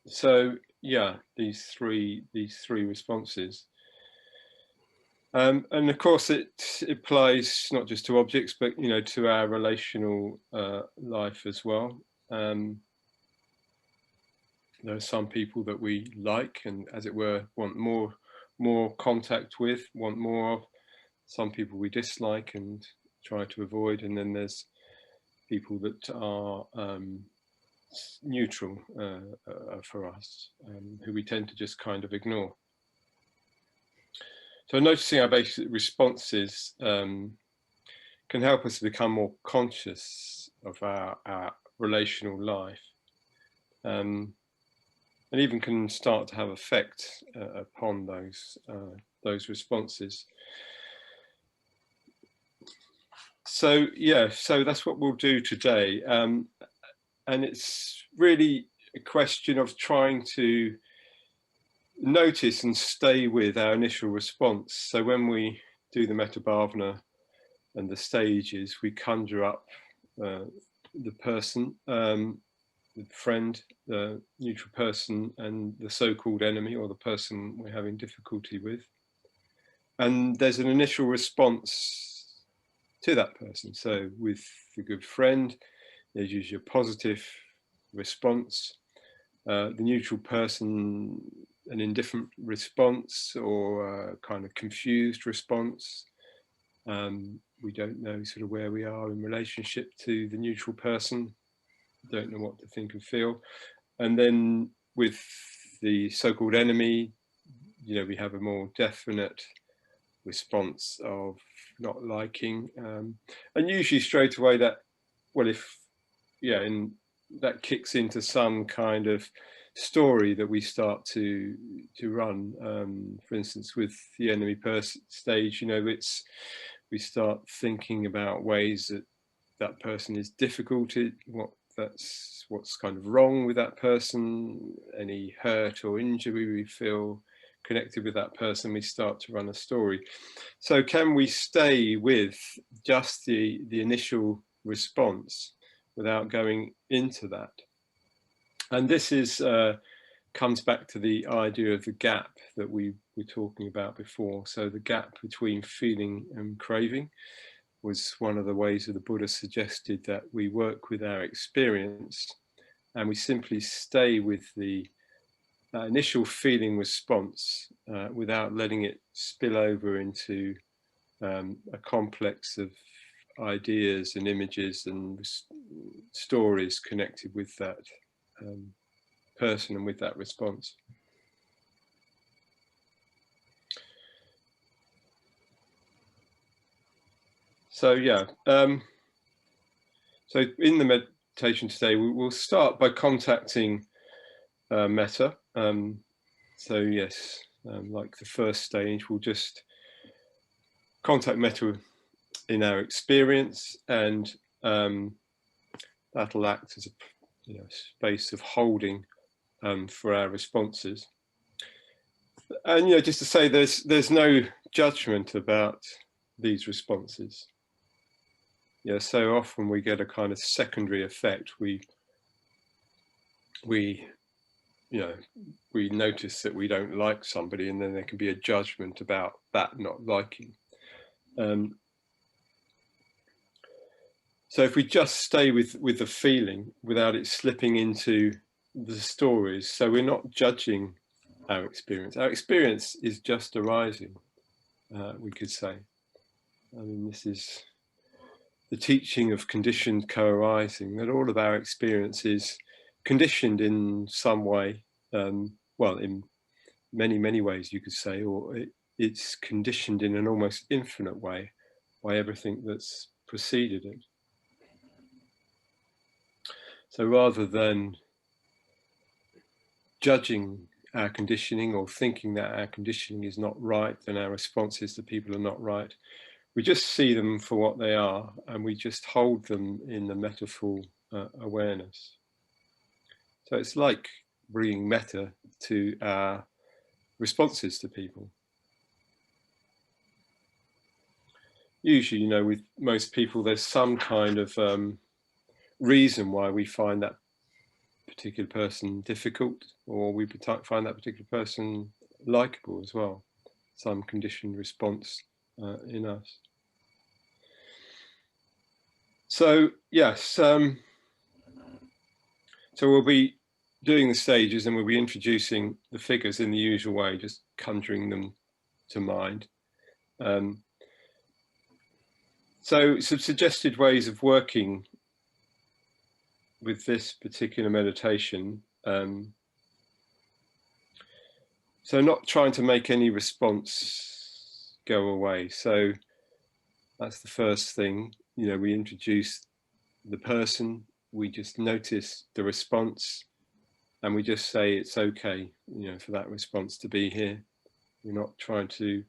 So yeah, these three responses. And of course, it applies not just to objects, but to our relational life as well. There are some people that we like and, as it were, want more contact with, want more of. Some people we dislike and try to avoid, and then there's people that are neutral for us, who we tend to just kind of ignore. So noticing our basic responses can help us become more conscious of our relational life, and even can start to have effect upon those responses. So yeah, so that's what we'll do today, and it's really a question of trying to notice and stay with our initial response. So when we do the mettabhavana and the stages, we conjure up the person, the friend, the neutral person, and the so-called enemy, or the person we're having difficulty with. And there's an initial response to that person. So with the good friend, there's usually a positive response. The neutral person, an indifferent response, or a kind of confused response. We don't know sort of where we are in relationship to the neutral person, don't know what to think and feel. And then with the so-called enemy, we have a more definite response of not liking, and usually straight away that, well, that kicks into some kind of story that we start to run. For instance, with the enemy person stage, we start thinking about ways that person is difficult, what's kind of wrong with that person, any hurt or injury we feel connected with that person. We start to run a story. So can we stay with just the initial response without going into that? And this is comes back to the idea of the gap that we were talking about before. So the gap between feeling and craving was one of the ways that the Buddha suggested that we work with our experience, and we simply stay with the initial feeling response without letting it spill over into a complex of ideas and images and stories connected with that person and with that response. So yeah, so in the meditation today, we'll start by contacting metta. So yes, like the first stage, we'll just contact metta in our experience, and that'll act as a space of holding for our responses. And just to say, there's no judgment about these responses. So often we get a kind of secondary effect. We notice that we don't like somebody, and then there can be a judgment about that not liking. So if we just stay with the feeling without it slipping into the stories, so we're not judging our experience. Our experience is just arising, we could say. I mean, this is the teaching of conditioned co-arising, that all of our experience is conditioned in some way, well, in many ways you could say, or it's conditioned in an almost infinite way by everything that's preceded it. So rather than judging our conditioning or thinking that our conditioning is not right, then our responses to people are not right, we just see them for what they are, and we just hold them in the metaphor awareness. So it's like bringing metta to our responses to people. Usually, with most people, there's some kind of reason why we find that particular person difficult, or we find that particular person likable as well. Some conditioned response in us. So yes, so we'll be doing the stages, and we'll be introducing the figures in the usual way, just conjuring them to mind. So some suggested ways of working with this particular meditation. So not trying to make any response go away. So that's the first thing. You know, we introduce the person, we just notice the response, and we just say it's okay, you know, for that response to be here. We're not trying to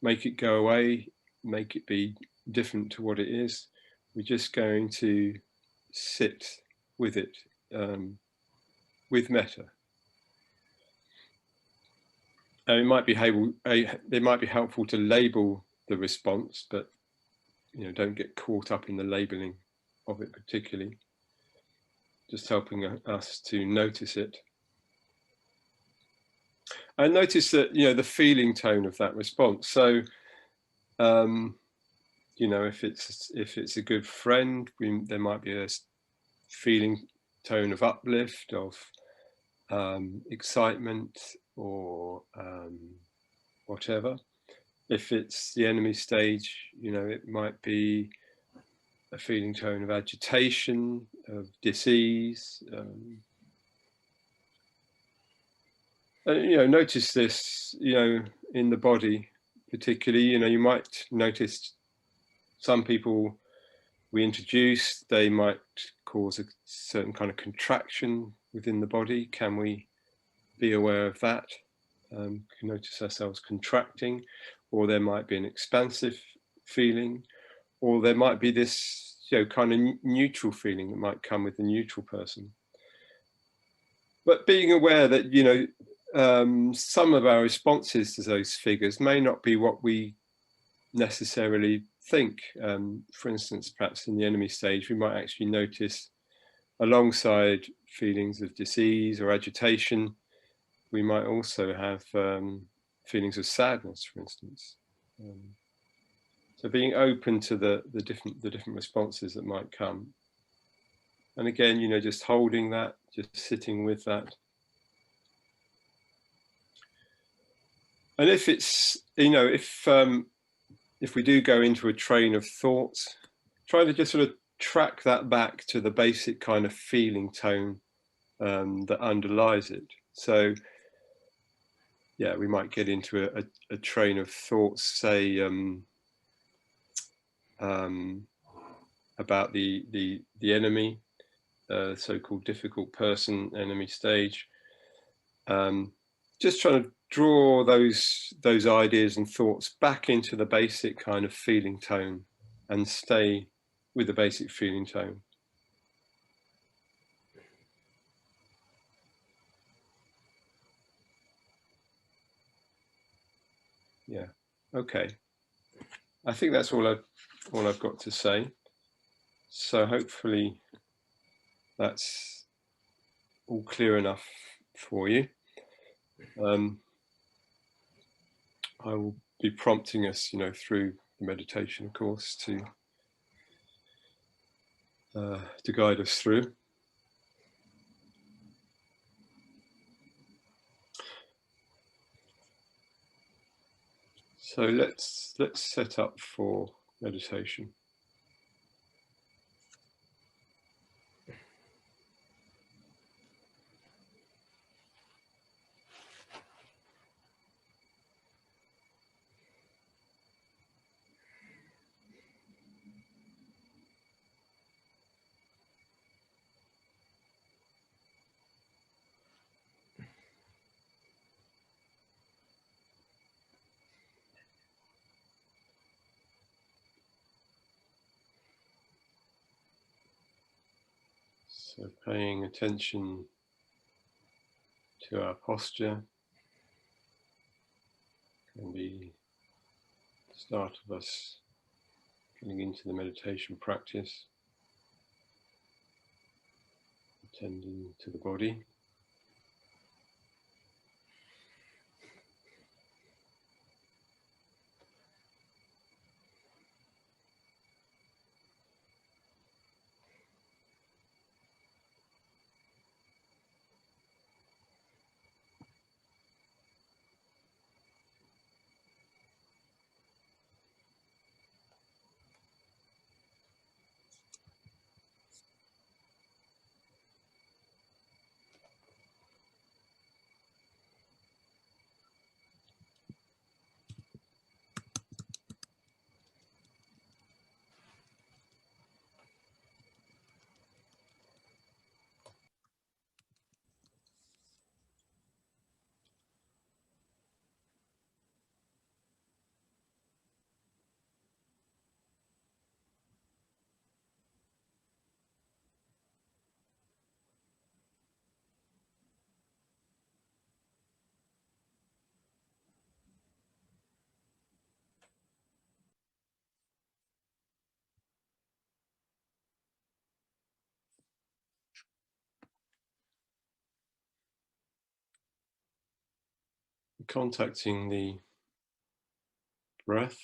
make it go away, make it be different to what it is. We're just going to sit with it, with metta. And it might be helpful to label the response, but you know, don't get caught up in the labeling of it particularly. Just helping us to notice it. And notice that, you know, the feeling tone of that response. So, you know, if it's a good friend, there might be a feeling tone of uplift, of excitement, or whatever. If it's the enemy stage, you know, it might be a feeling tone of agitation, of dis-ease. And, you know, notice this, you know, in the body particularly. You know, you might notice some people we introduce, they might cause a certain kind of contraction within the body. Can we be aware of that? Can notice ourselves contracting, or there might be an expansive feeling, or there might be this, you know, kind of neutral feeling that might come with the neutral person. But being aware that, you know, some of our responses to those figures may not be what we necessarily think. For instance, perhaps in the enemy stage, we might actually notice, alongside feelings of dis-ease or agitation, we might also have feelings of sadness, for instance. So being open to the different responses that might come. And again, you know, just holding that, just sitting with that. And if it's, you know, if we do go into a train of thoughts, try to just sort of track that back to the basic kind of feeling tone that underlies it. So yeah, we might get into a train of thoughts, say about the enemy, so-called difficult person, enemy stage. Just trying to draw those ideas and thoughts back into the basic kind of feeling tone, and stay with the basic feeling tone. Yeah, okay. I think that's all I've got to say. So hopefully that's all clear enough for you. I will be prompting us, you know, through the meditation, of course, to guide us through. So let's set up for meditation. So paying attention to our posture can be the start of us getting into the meditation practice. Tending to the body. Contacting the breath.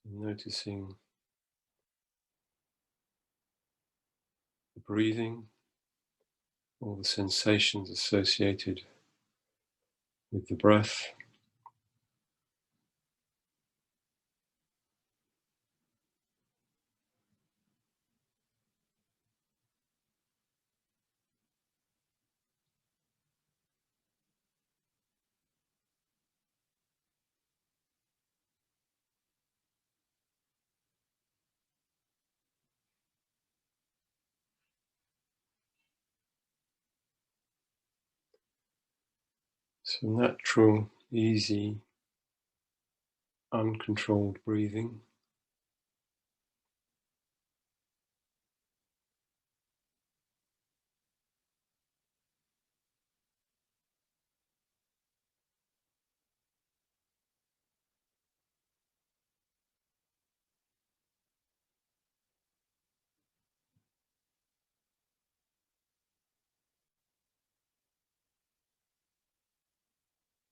Noticing the breathing, all the sensations associated with the breath. So natural, easy, uncontrolled breathing.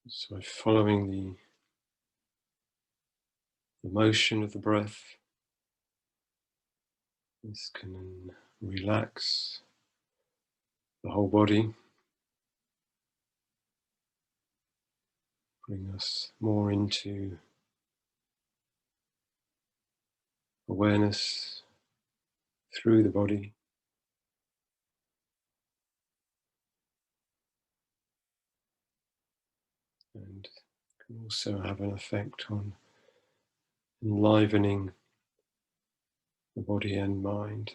So following the motion of the breath, this can relax the whole body, bring us more into awareness through the body. And can also have an effect on enlivening the body and mind.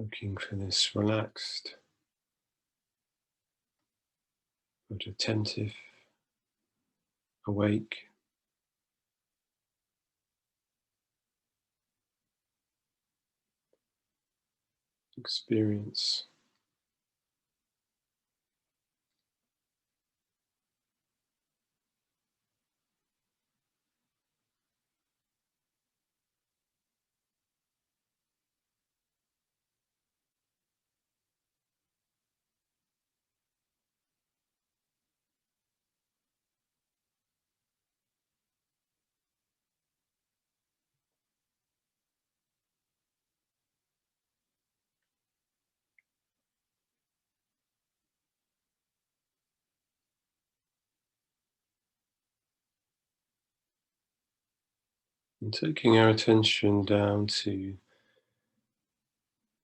Looking for this relaxed but attentive, awake experience. And taking our attention down to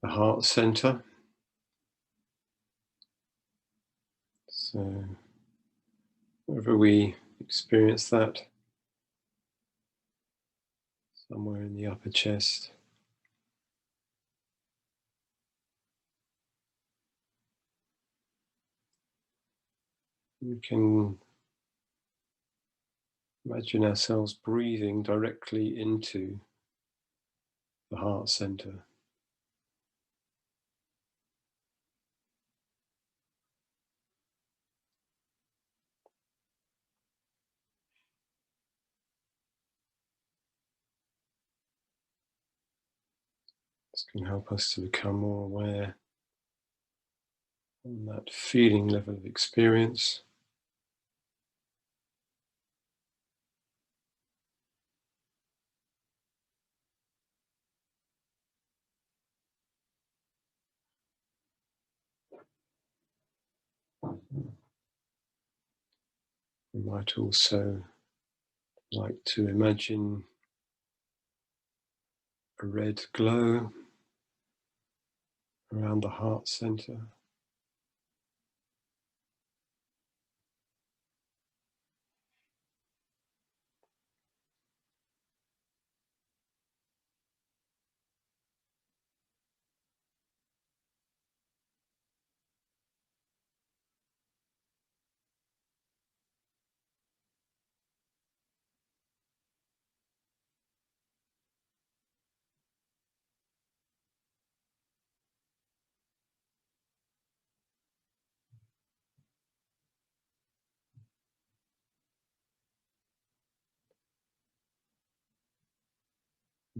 the heart center. So wherever we experience that somewhere in the upper chest. We can imagine ourselves breathing directly into the heart center. This can help us to become more aware on that feeling level of experience. We might also like to imagine a red glow around the heart center.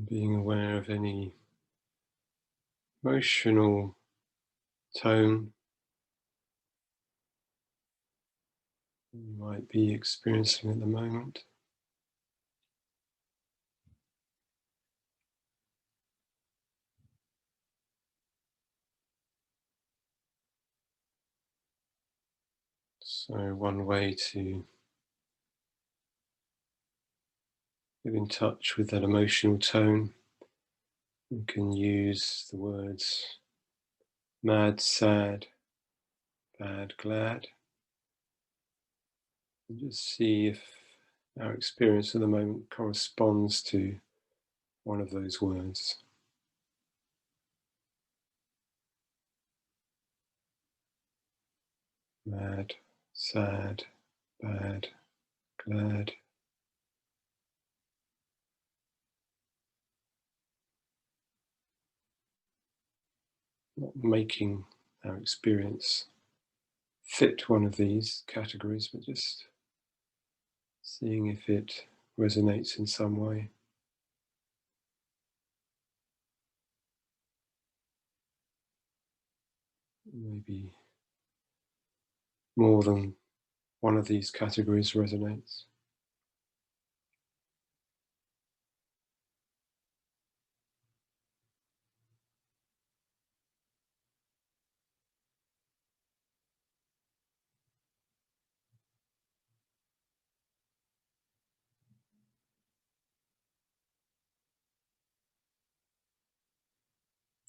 Being aware of any emotional tone you might be experiencing at the moment. So one way to get in touch with that emotional tone, you can use the words mad, sad, bad, glad, and just see if our experience at the moment corresponds to one of those words. Mad, sad, bad, glad. Not making our experience fit one of these categories, but just seeing if it resonates in some way. Maybe more than one of these categories resonates.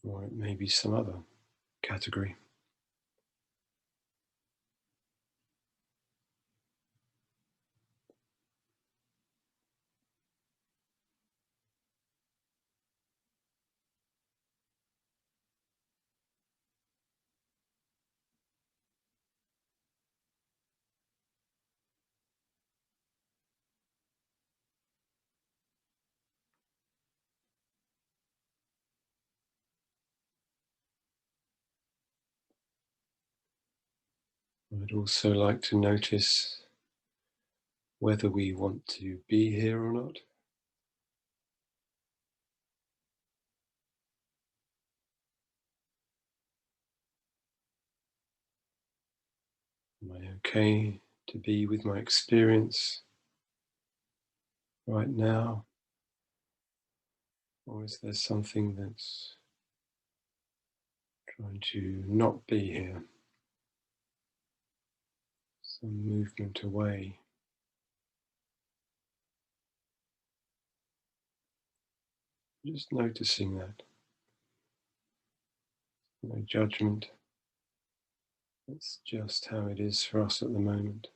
Or it may be some other category. I'd also like to notice whether we want to be here or not. Am I okay to be with my experience right now? Or is there something that's trying to not be here? Some movement away. Just noticing that. No judgment. That's just how it is for us at the moment.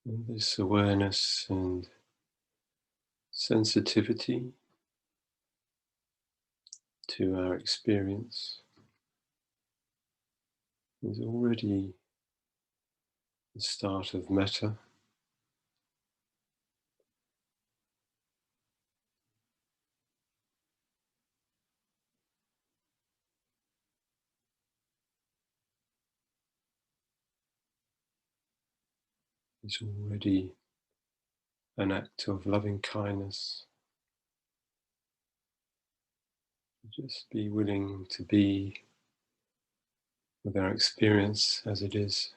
And this awareness and sensitivity to our experience is already the start of metta. It's already an act of loving kindness. Just be willing to be with our experience as it is.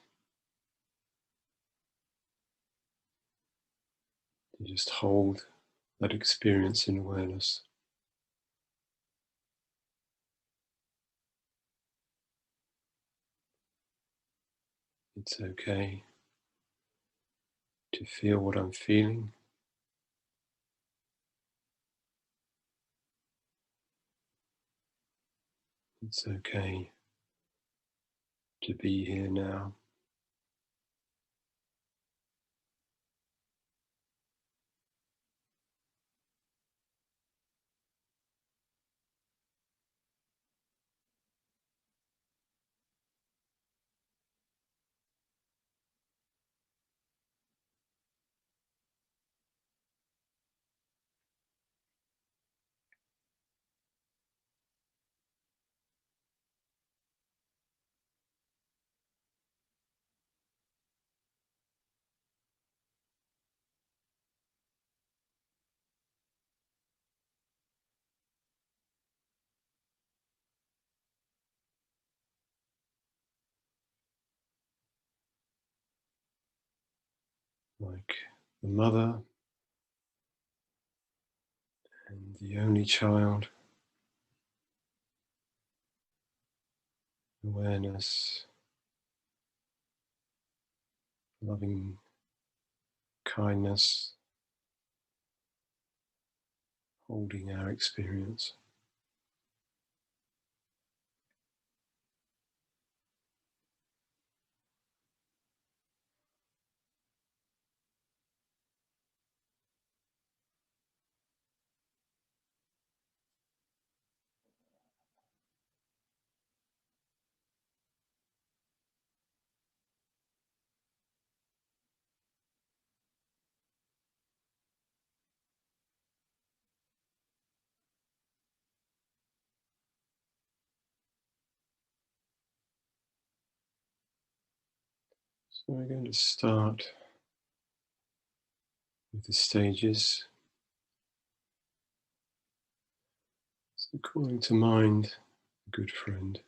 To just hold that experience in awareness. It's okay to feel what I'm feeling. It's okay to be here now. Like the mother and the only child, awareness, loving kindness, holding our experience. So we're going to start with the stages. So calling to mind a good friend.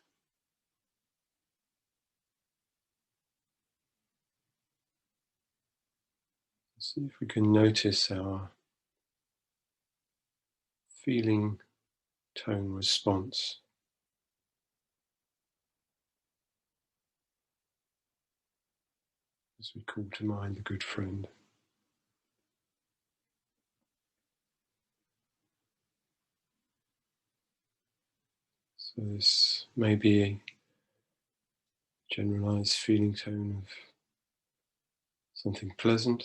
See if we can notice our feeling tone response as we call to mind the good friend. So this may be a generalized feeling tone of something pleasant,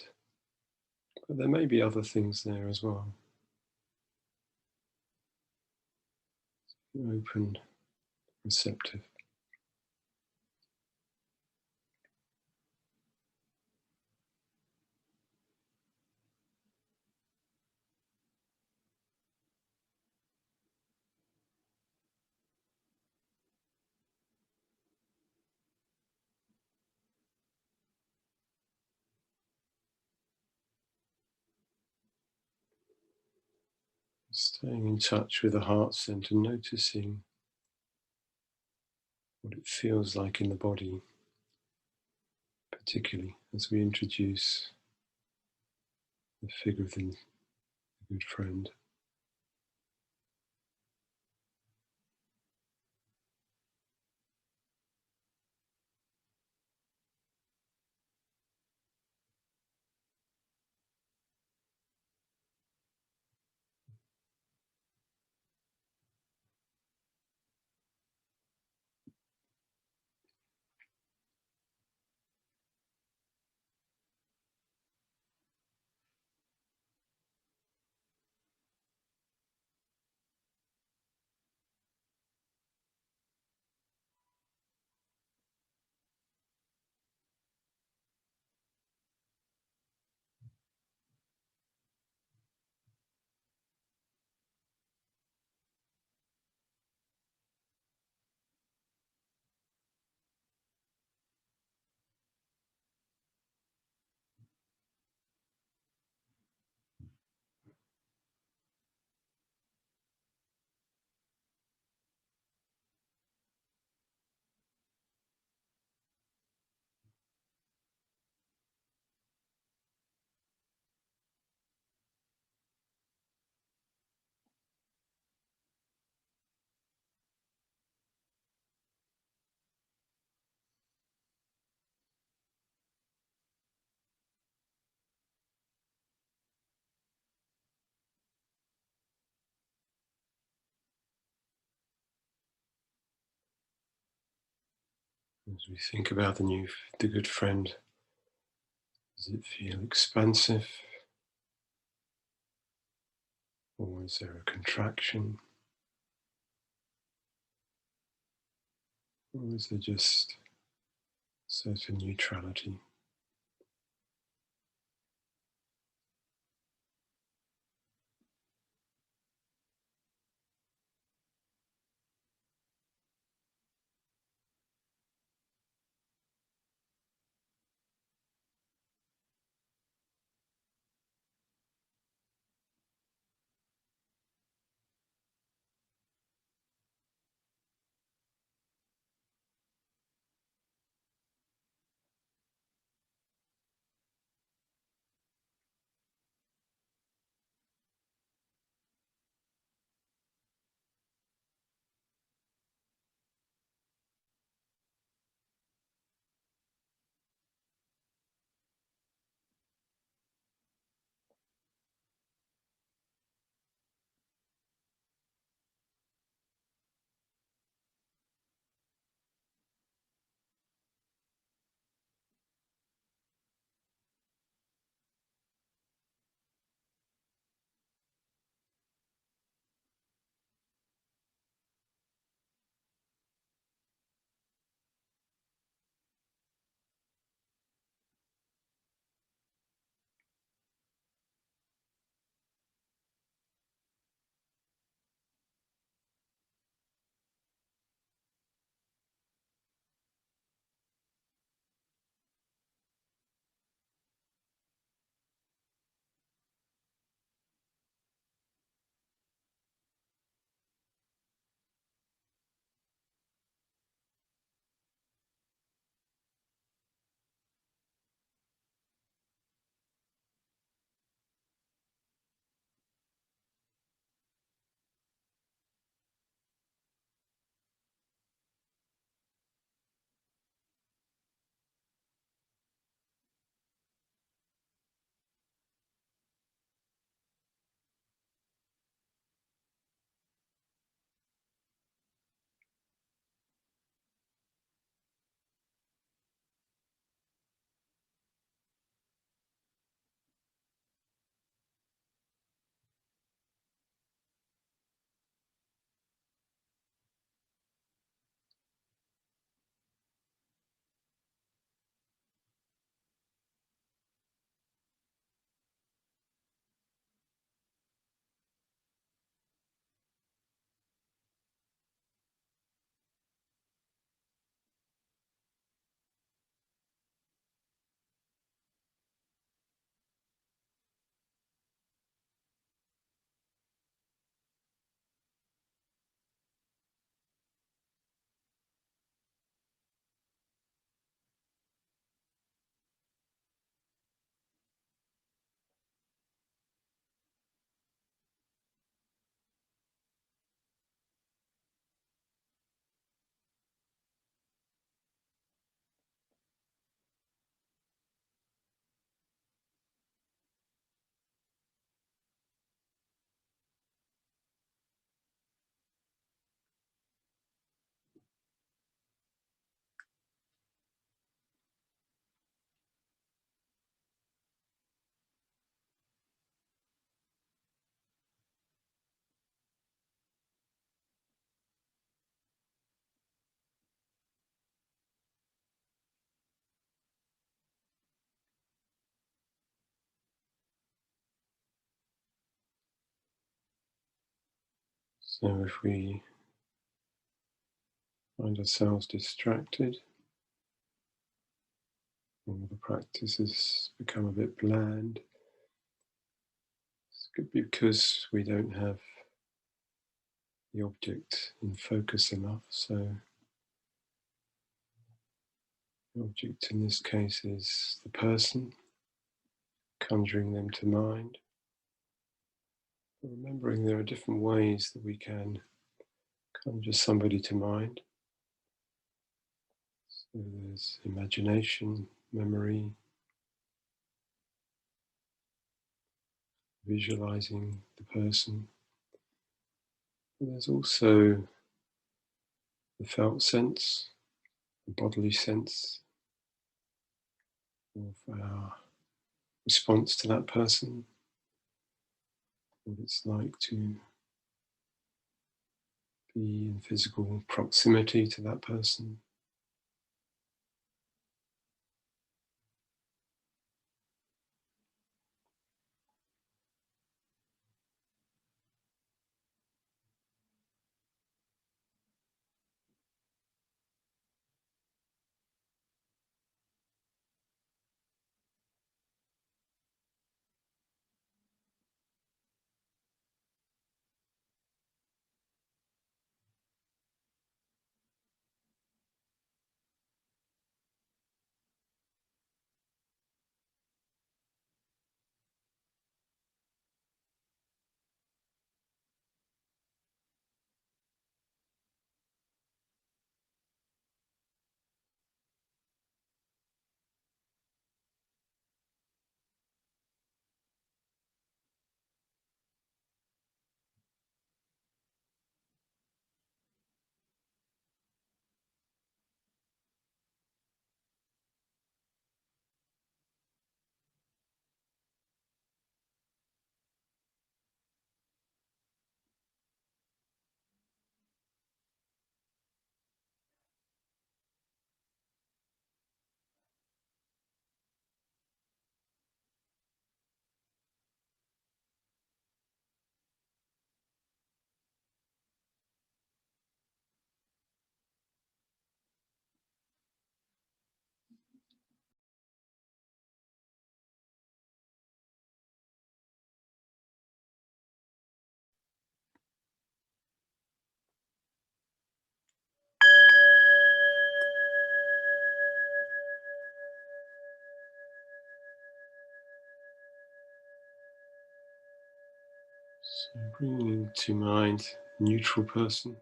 but there may be other things there as well. Open, receptive. Staying in touch with the heart center, noticing what it feels like in the body, particularly as we introduce the figure of the good friend. As we think about the good friend, does it feel expansive, or is there a contraction, or is there just certain neutrality? So if we find ourselves distracted, or the practice has become a bit bland, it could be because we don't have the object in focus enough. So the object in this case is the person, conjuring them to mind. But remembering there are different ways that we can conjure somebody to mind. So there's imagination, memory, visualizing the person. But there's also the felt sense, bodily sense of our response to that person, what it's like to be in physical proximity to that person. So bringing to mind neutral person.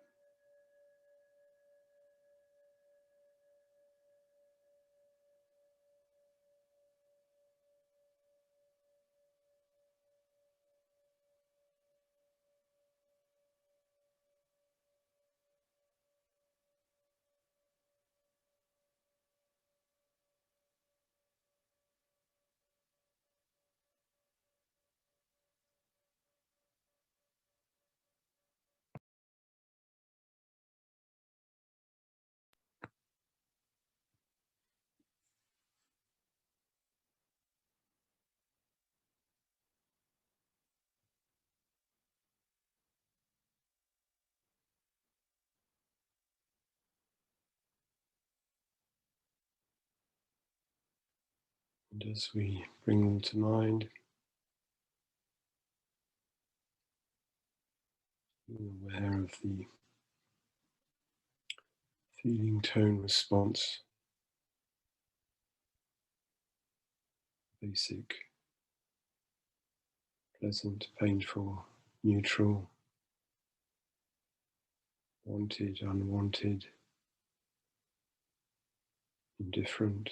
And as we bring them to mind, being aware of the feeling tone response, basic, pleasant, painful, neutral, wanted, unwanted, indifferent,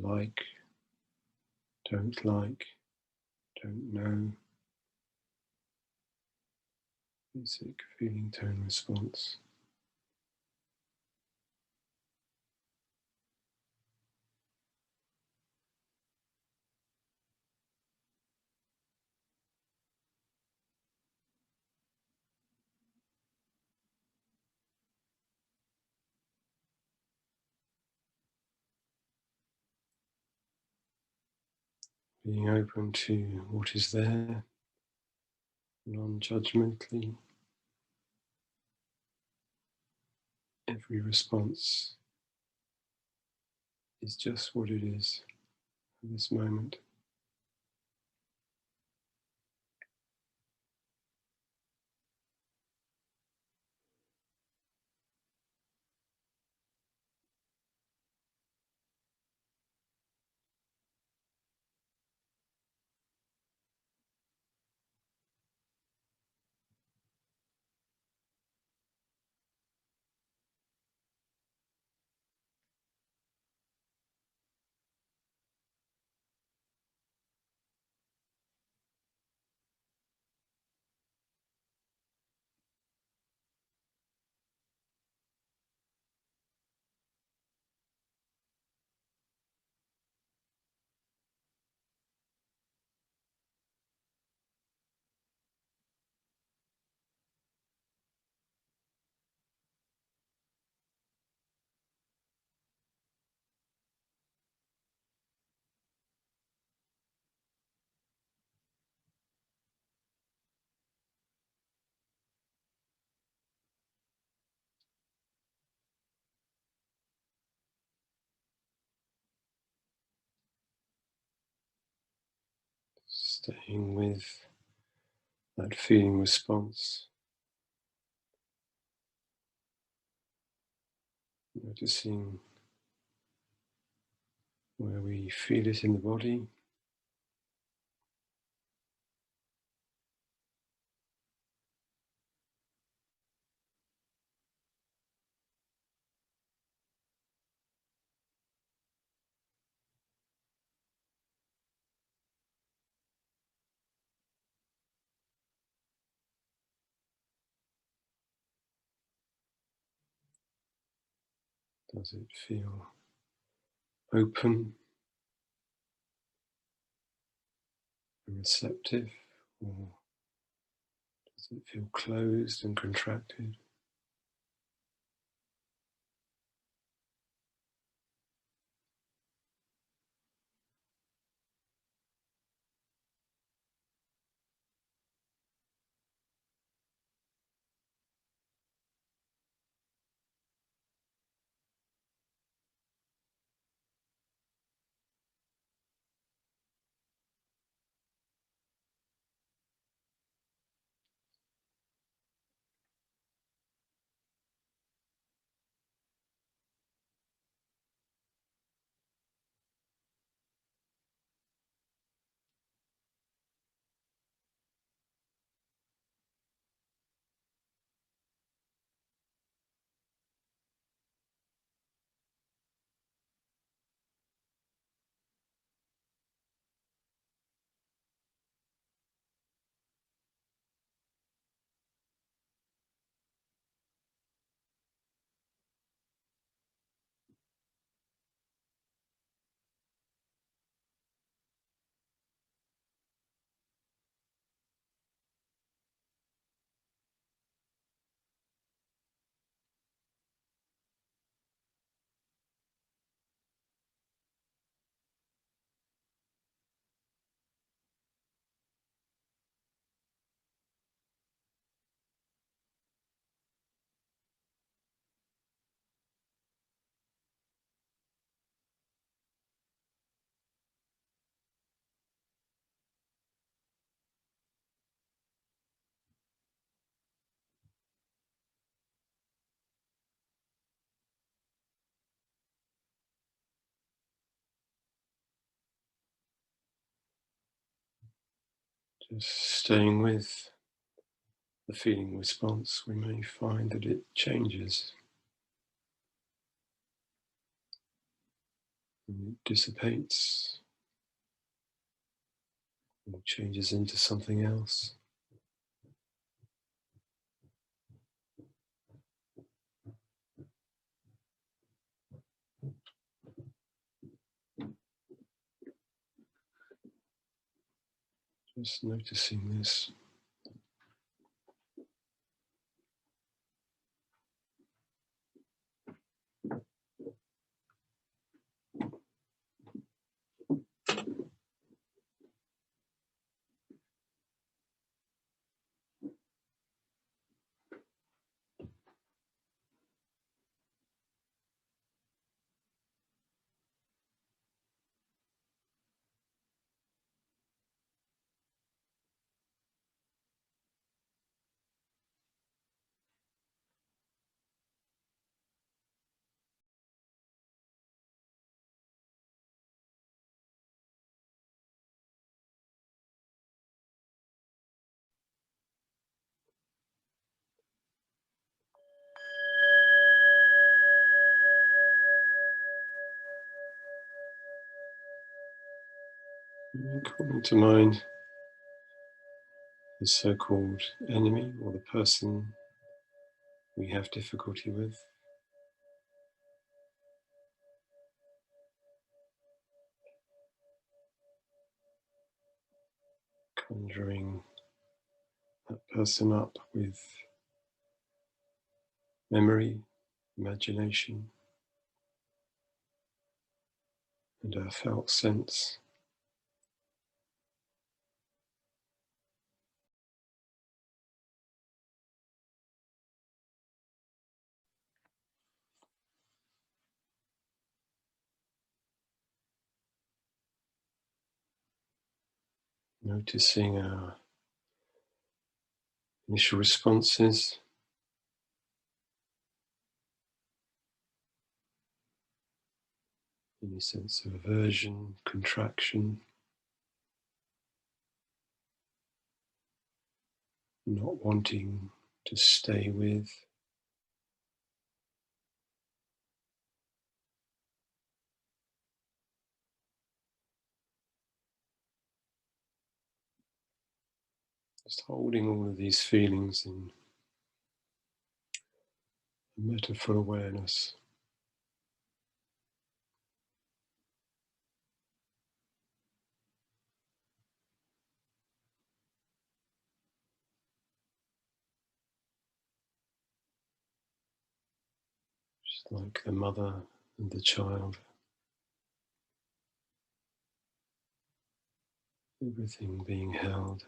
like, don't like, don't know, basic feeling tone response. Being open to what is there, non-judgmentally. Every response is just what it is at this moment. Staying with that feeling response, noticing where we feel it in the body. Does it feel open and receptive, or does it feel closed and contracted? Just staying with the feeling response, we may find that it changes and it dissipates or changes into something else. Just noticing this. Calling to mind the so-called enemy or the person we have difficulty with. Conjuring that person up with memory, imagination, and our felt sense. Noticing our initial responses, any sense of aversion, contraction, not wanting to stay with. Just holding all of these feelings in metaphor awareness. Just like the mother and the child, everything being held.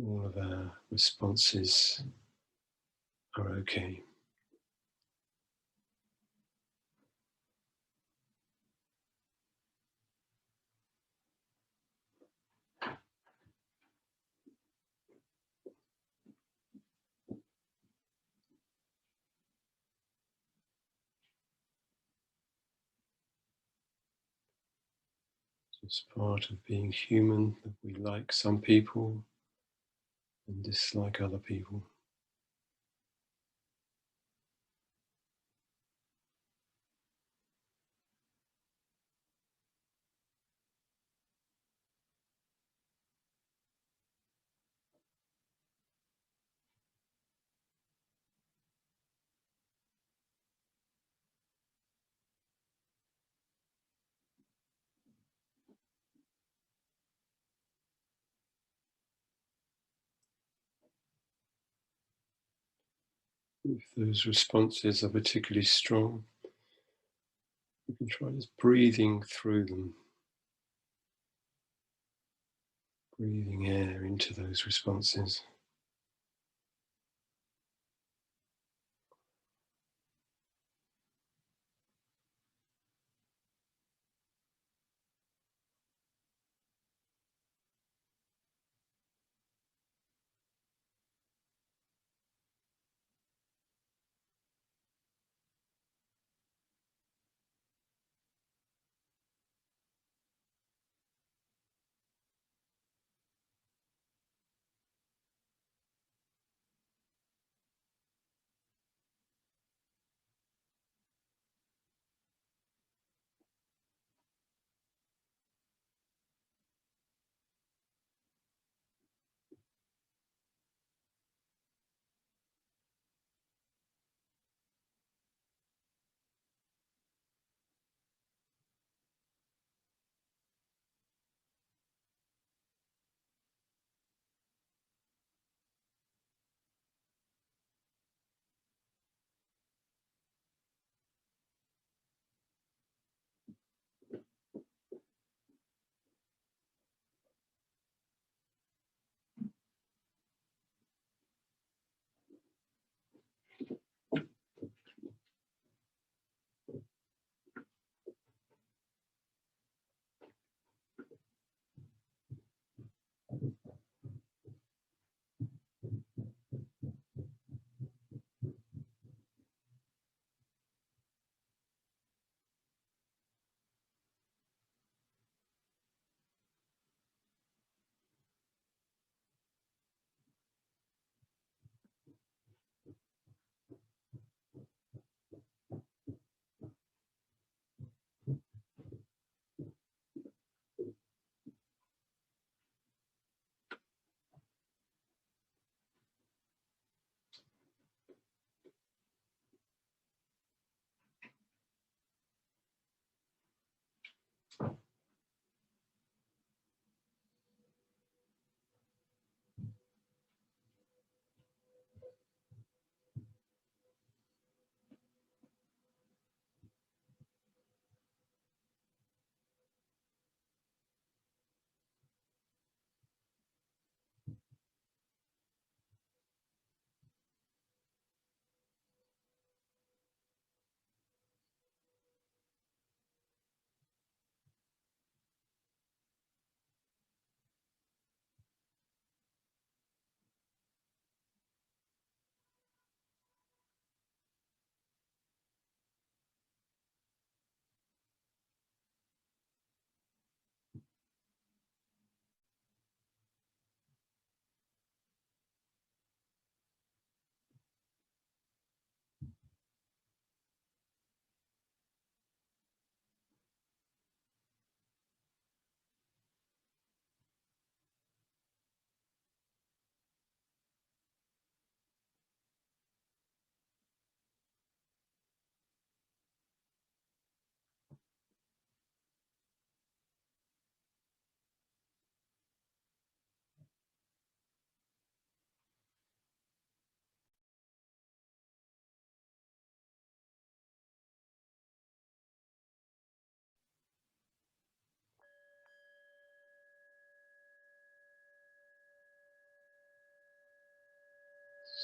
All of our responses are okay. It's part of being human that we like some people and dislike other people. If those responses are particularly strong, you can try just breathing through them, breathing air into those responses.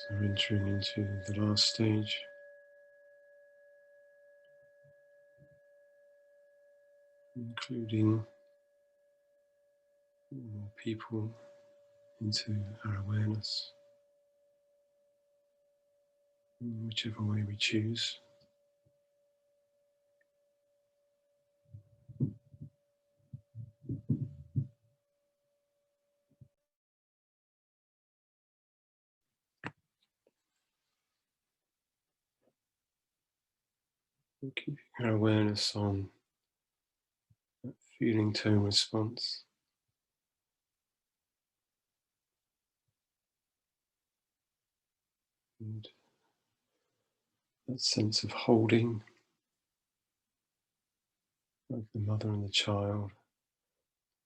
So entering into the last stage, including more people into our awareness, in whichever way we choose. And keeping our awareness on that feeling tone response and that sense of holding, like the mother and the child,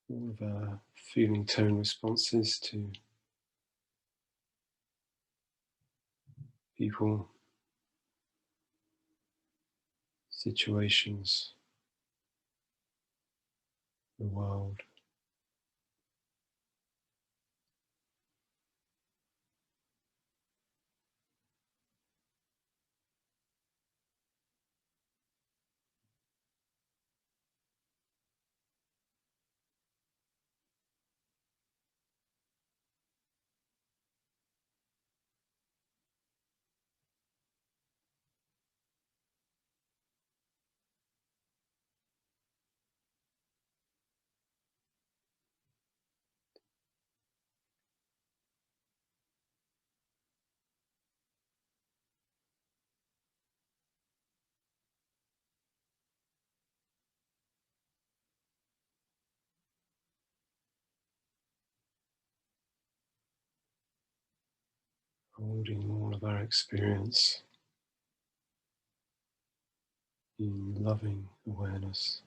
all of our feeling tone responses to people, situations, the world. Holding all of our experience in loving awareness.